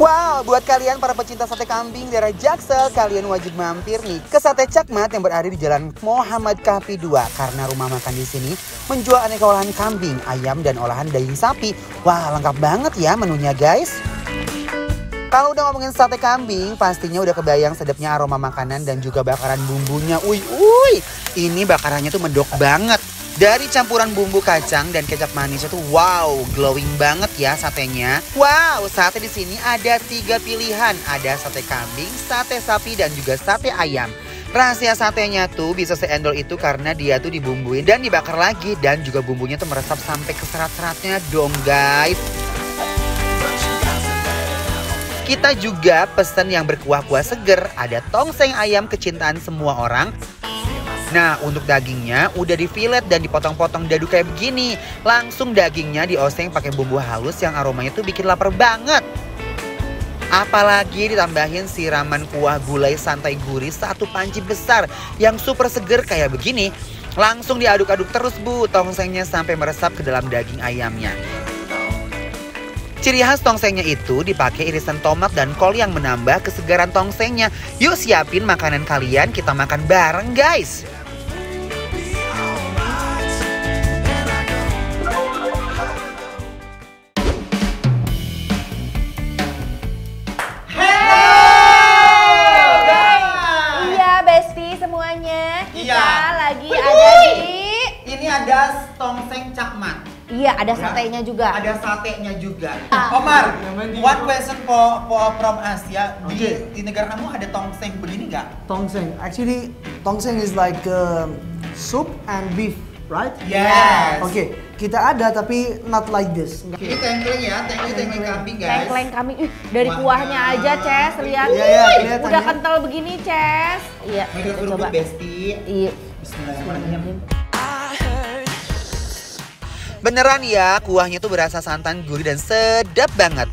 Wow, buat kalian para pecinta sate kambing daerah Jaksel, kalian wajib mampir nih ke Sate Cakmat yang berada di Jalan Muhammad Kahfi 2 karena rumah makan di sini menjual aneka olahan kambing, ayam dan olahan daging sapi. Wah, lengkap banget ya menunya, guys. Kalau udah ngomongin sate kambing, pastinya udah kebayang sedapnya aroma makanan dan juga bakaran bumbunya. Uy, ini bakarannya tuh medok banget. Dari campuran bumbu kacang dan kecap manisnya tuh wow, glowing banget ya satenya. Wow, sate di sini ada 3 pilihan. Ada sate kambing, sate sapi dan juga sate ayam. Rahasia satenya tuh bisa seendol itu karena dia tuh dibumbuin dan dibakar lagi dan juga bumbunya tuh meresap sampai ke serat-seratnya dong, guys. Kita juga pesen yang berkuah-kuah seger, ada tongseng ayam kecintaan semua orang. Nah, untuk dagingnya udah difilet dan dipotong-potong dadu kayak begini. Langsung dagingnya dioseng pakai bumbu halus yang aromanya tuh bikin lapar banget. Apalagi ditambahin siraman kuah gulai santai gurih satu panci besar yang super seger kayak begini. Langsung diaduk-aduk terus bu tongsengnya sampai meresap ke dalam daging ayamnya. Ciri khas tongsengnya itu dipakai irisan tomat dan kol yang menambah kesegaran tongsengnya. Yuk siapin makanan kalian, kita makan bareng guys. Ini ada tongseng Cakmat. Iya, ada satenya juga. Ada satenya juga. Omar, one question from us ya. Di negara kamu ada tongseng begini nggak? Tongseng. Actually, tongseng is like soup and beef, right? Yes. Okay, kita ada tapi not like this. Ini tengkleng ya, tengkleng kambing guys. Tengkleng kambing. Dari kuahnya aja, Ces, lihat. Iya, udah kental begini, Ces. Iya, kita coba. Besti. Iya. Bismillahirrahmanirrahim. Beneran ya, kuahnya tuh berasa santan, gurih dan sedap banget.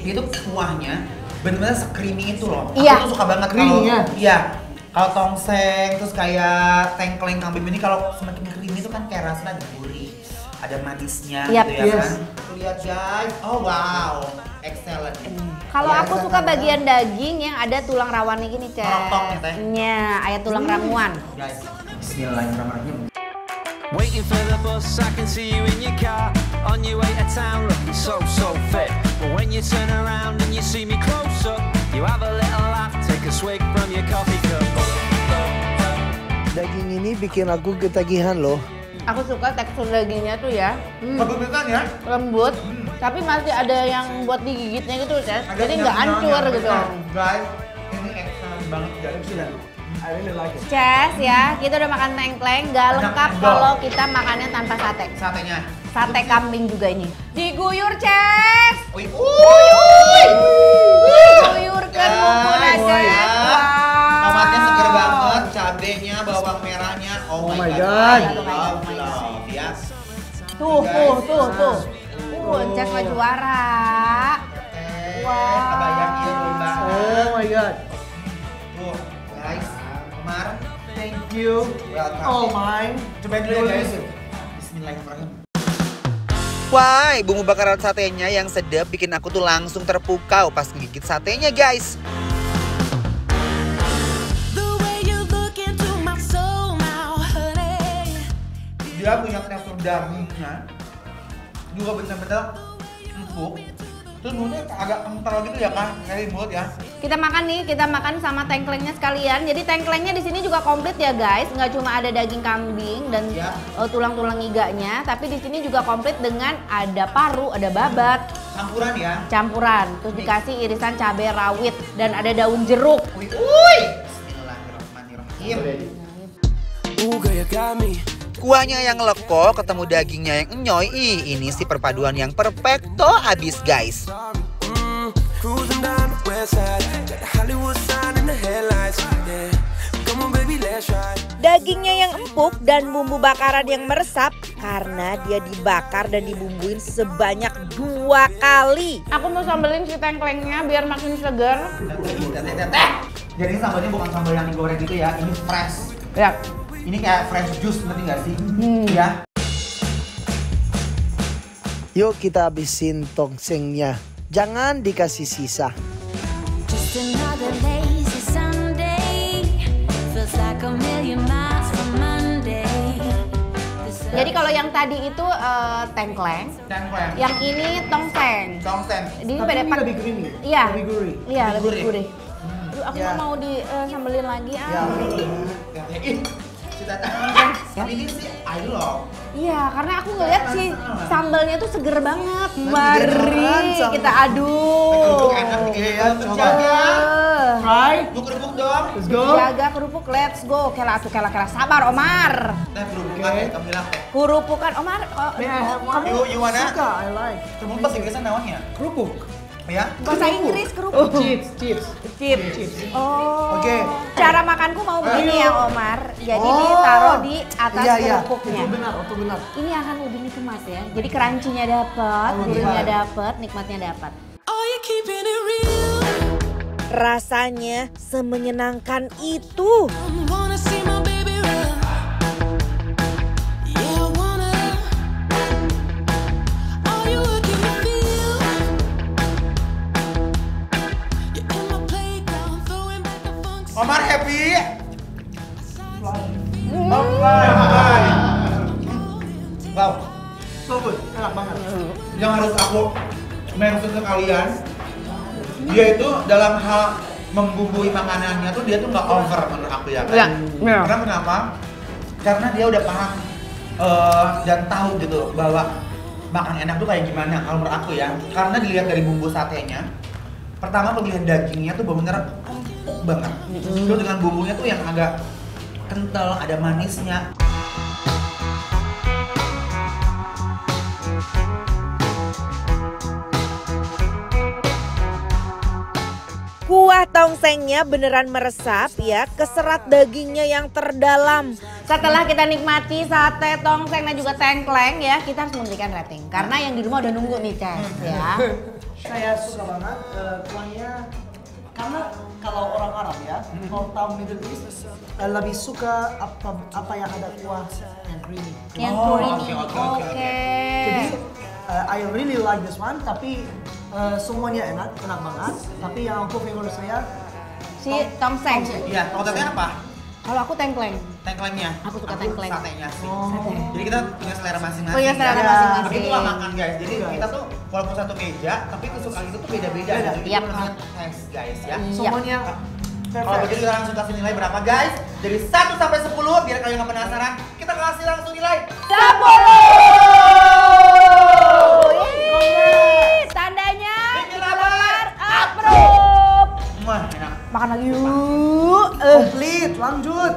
Itu kuahnya bener-bener se-creamy itu loh. Iya. Aku tuh suka banget kalau iya. Kalau tongseng terus kayak tengkleng kambing ini kalau semakin creamy itu kan kayak rasanya ada gurih, ada manisnya gitu ya kan. Lihat guys. Oh wow. Excellent. Kalau aku suka bagian daging yang ada tulang rawannya gini, Ces. Rotoknya teh. Nya, ayat tulang ramuan. Guys, bismillahirrahmanirrahim. Waiting for the bus, I can see you in your car on your way to town, looking so fit. But when you turn around and you see me close up, you have a little laugh, take a swig from your coffee cup. Daging ini bikin aku ketagihan loh. Aku suka tekstur dagingnya tuh ya. Lembut ya? Lembut, tapi masih ada yang buat digigitnya gitu, Ces. Jadi nggak hancur gitu. Guys, ini excellent banget guys. I really like it. Ces ya, kita udah makan tengkleng, nggak lengkap kalau kita makannya tanpa sate. Satenya. Sate kambing juga ini. Diguyur, Ces. Guyurkan bumbunya, Ces. Tomatnya seger banget, cabenya, bawang merahnya. Oh my god. Love ya. Tuh. Ces mah juara. Kebayangnya banget. Oh my god. Tuh, guys. Omar, Thank you. welcome. Oh my. Coba dulu ya guys. Bismillahirrahmanirrahim. Wah, bumbu bakaran satenya yang sedap bikin aku tuh langsung terpukau pas ngegigit satenya, guys. Dia punya tekstur dagingnya juga bener-bener empuk. Terus mulutnya agak kental gitu ya kan, kayak mulut ya. Kita makan sama tengklengnya sekalian. Jadi tengklengnya di sini juga komplit ya guys, nggak cuma ada daging kambing dan tulang-tulang iganya, tapi di sini juga komplit dengan ada paru, ada babat. Campuran ya. Campuran, terus dikasih irisan cabai rawit dan ada daun jeruk. Bismillahirrahmanirrahim. Kuahnya yang leko, ketemu dagingnya yang enyoy. Ini sih perpaduan yang perfecto abis, guys. Dagingnya yang empuk dan bumbu bakaran yang meresap karena dia dibakar dan dibumbuin sebanyak 2 kali. Aku mau sambelin si tengklengnya biar makin segar. Jadi sambalnya bukan sambal yang digoreng gitu ya, ini fresh. Ya. Ini kayak fresh juice, ngerti nggak sih? Ya. Yuk kita habisin tongsengnya. Jangan dikasih sisa. Just another lazy Sunday. Feels like a million miles from Monday. Jadi kalau yang tadi itu tengkleng, yang ini tongseng. Tongseng. Ini Tapi beda ini lebih creamy. Iya. Lebih gurih. Iya, Lebih lebih gurih. gurih. Aduh, aku Ya. nggak mau disambelin lagi ah. Ya. Ih, ini sih I love. Iya, karena aku ngeliat sih sambalnya tuh seger banget. Nanti Mari beneran sama- kita aduk. Kerupuk enak ya, coba. jaga. Try. Lu kerupuk dong. Let's go. Jaga kerupuk, let's go. Kela sabar Omar. Nah, kerupukan ya, kamu bilang teh. Kurupukan Omar. May I have one? You wanna? Suka, I like. Kerupuk bahasa Inggrisnya namanya. Kerupuk. Ya. Bahasa Inggris kerupuk. Chips, chips. Chips. Oh. Oke. Cara makanku mau begini ya Omar. Jadi Oh. ditaruh di atas Iya, iya. kerupuknya. Itu benar, itu benar. Ini akan lebih nikmat ya. Jadi crunchy-nya dapat, gurihnya dapat, nikmatnya dapat. Are you keeping it real? Rasanya semenyenangkan itu. Wanna see my baby run? Yeah, I wanna. Are you working the field? You're in my playground, throwing back the funk. Omar happy. Wow. So good, enak banget. Yang harus aku mention ke kalian, dia itu dalam hal membumbui makanannya tuh dia tuh nggak over menurut aku ya kan. Iya. Karena kenapa? Karena dia udah paham dan tahu gitu bahwa makan enak tuh kayak gimana kalau menurut aku ya. Karena dilihat dari bumbu satenya, pertama pemilihan dagingnya tuh bener-bener empuk banget. Terus dengan bumbunya tuh yang agak kental, ada manisnya. Kuah tongsengnya beneran meresap ya ke serat dagingnya yang terdalam. Setelah kita nikmati sate tongseng dan juga tengkleng ya, kita harus memberikan rating. Karena yang di rumah udah nunggu nih, Ces ya. Saya suka banget kuahnya karena kalau orang Arab ya, kalau tahu Middle East lebih suka apa yang ada kuah yang creamy. Yang Oh, creamy. oke. Jadi I really like this one, tapi semuanya enak banget. Tapi yang aku favorit saya Si tongseng. Iya, kalau teteh apa? Kalau aku tengkleng. Tengklengnya. Aku suka tengkleng. Satenya sih. Sate. Jadi kita punya selera masing-masing. Punya selera ya. masing-masing. Begitulah makan guys. Jadi kita tuh walaupun satu meja, tapi kesukaan itu tuh beda-beda. Beda. Gitu. Yap. Itu namanya taste guys ya. Iya. semuanya Kalau begitu kita langsung kasih nilai berapa guys? Dari 1 sampai 10 biar kalian nggak penasaran. Kita kasih langsung nilai 10. Tandanya Bikin apa? approve. Wah, enak. Makan lagi yuk. komplit, lanjut.